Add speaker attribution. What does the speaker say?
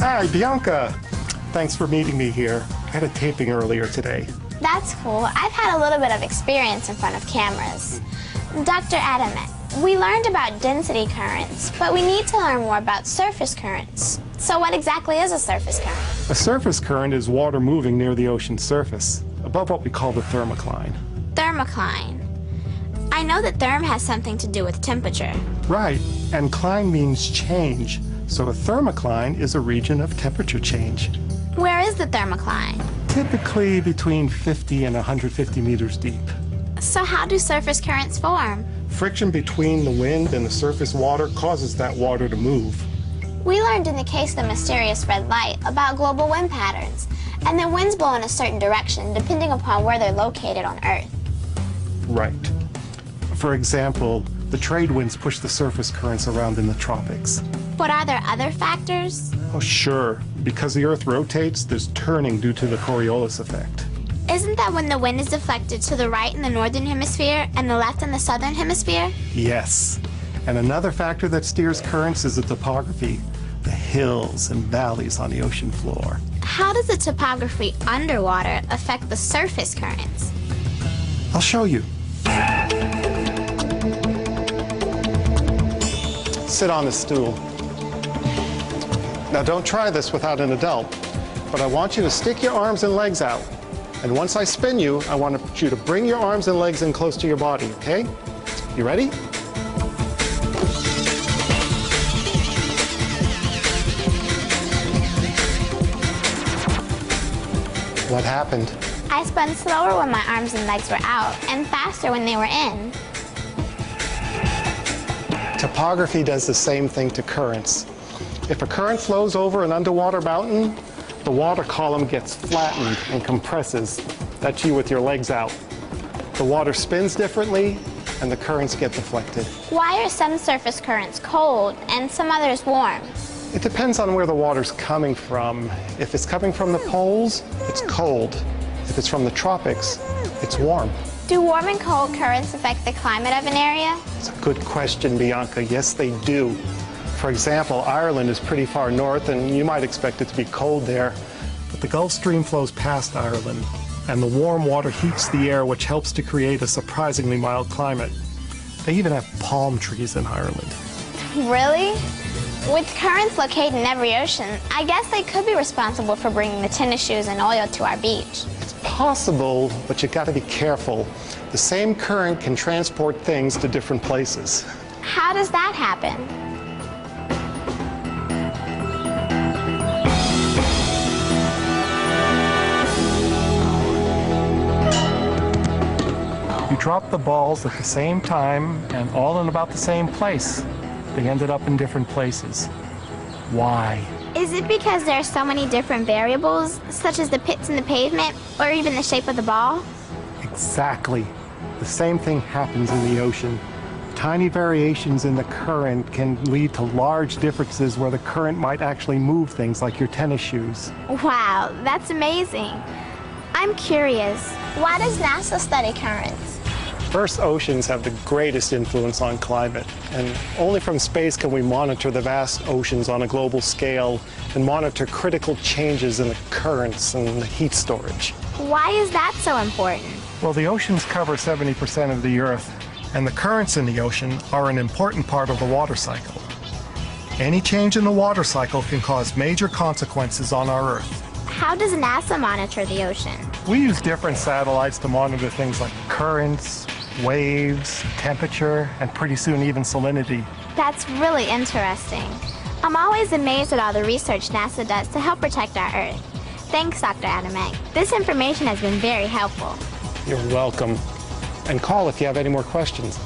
Speaker 1: Hi, Bianca. Thanks for meeting me here. I had a taping earlier today.
Speaker 2: That's cool. I've had a little bit of experience in front of cameras. Dr. Adamek, we learned about density currents, but we need to learn more about surface currents. So what exactly is a surface current?
Speaker 1: A surface current is water moving near the ocean's surface, above what we call the thermocline.
Speaker 2: Thermocline. I know that therm has something to do with temperature.
Speaker 1: Right, and cline means change. So a thermocline is a region of temperature change.
Speaker 2: Where is the thermocline?
Speaker 1: Typically between 50 and 150 meters deep.
Speaker 2: So how do surface currents form?
Speaker 1: Friction between the wind and the surface water causes that water to move.
Speaker 2: We learned in the case of the mysterious red light about global wind patterns, and that winds blow in a certain direction depending upon where they're located on Earth.
Speaker 1: Right. For example, the trade winds push the surface currents around in the tropics.
Speaker 2: But are there other factors?
Speaker 1: Oh, sure. Because the Earth rotates, there's turning due to the Coriolis effect.
Speaker 2: Isn't that when the wind is deflected to the right in the northern hemisphere and the left in the southern hemisphere?
Speaker 1: Yes. And another factor that steers currents is the topography, the hills and valleys on the ocean floor.
Speaker 2: How does the topography underwater affect the surface currents?
Speaker 1: I'll show you. Sit on the stool. Now don't try this without an adult, but I want you to stick your arms and legs out. And once I spin you, I want you to bring your arms and legs in close to your body, okay? You ready? What happened?
Speaker 2: I spun slower when my arms and legs were out and faster when they were in.
Speaker 1: Topography does the same thing to currents. If a current flows over an underwater mountain, the water column gets flattened and compresses. That's you with your legs out. The water spins differently, and the currents get deflected.
Speaker 2: Why are some surface currents cold and some others warm?
Speaker 1: It depends on where the water's coming from. If it's coming from the poles, it's cold. If it's from the tropics, it's warm.
Speaker 2: Do warm and cold currents affect the climate of an area?
Speaker 1: It's a good question, Bianca. Yes, they do. For example, Ireland is pretty far north, and you might expect it to be cold there. But the Gulf Stream flows past Ireland, and the warm water heats the air, which helps to create a surprisingly mild climate. They even have palm trees in Ireland.
Speaker 2: Really? With currents located in every ocean, I guess they could be responsible for bringing the tennis shoes and oil to our beach.
Speaker 1: It's possible, but you've got to be careful. The same current can transport things to different places.
Speaker 2: How does that happen?
Speaker 1: You dropped the balls at the same time and all in about the same place. They ended up in different places. Why?
Speaker 2: Is it because there are so many different variables, such as the pits in the pavement, or even the shape of the ball?
Speaker 1: Exactly. The same thing happens in the ocean. Tiny variations in the current can lead to large differences where the current might actually move things like your tennis shoes.
Speaker 2: Wow, that's amazing. I'm curious, why does NASA study currents?
Speaker 1: Earth's oceans have the greatest influence on climate, and only from space can we monitor the vast oceans on a global scale and monitor critical changes in the currents and the heat storage.
Speaker 2: Why is that so important?
Speaker 1: Well, the oceans cover 70% of the Earth, and the currents in the ocean are an important part of the water cycle. Any change in the water cycle can cause major consequences on our Earth.
Speaker 2: How does NASA monitor the ocean?
Speaker 1: We use different satellites to monitor things like currents, waves, temperature, and pretty soon even salinity.
Speaker 2: That's really interesting. I'm always amazed at all the research NASA does to help protect our Earth. Thanks, Dr. Adamek. This information has been very helpful.
Speaker 1: You're welcome. And call if you have any more questions.